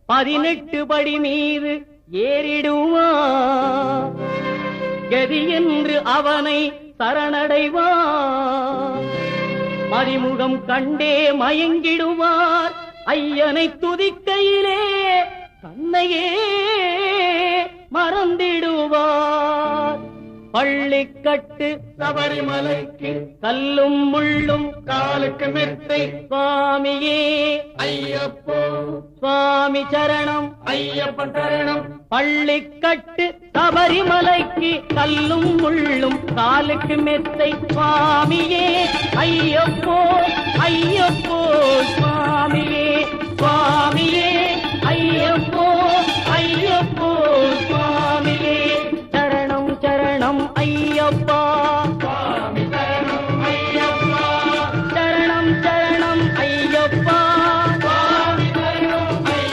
18 படி மீது ஏறிடுவார். கதி என்று அவனை சரணடைவார். மதிமுகம் கண்டே மயங்கிடுவார். ஐயனை துதிக்கையிலே தன்னையே மறந்திடுவார். பள்ளிக்கட்டு சபரிமலைக்கு கல்லும் முள்ளும் காலுக்கு மெத்தை. சுவாமியே ஐயப்போ சுவாமி சரணம் ஐயப்பன் சரணம். பள்ளிக்கட்டு சபரிமலைக்கு கல்லும் முள்ளும் காலுக்கு மெத்தை. சுவாமியே ஐயப்போ ஐயப்போ சுவாமியே சுவாமியே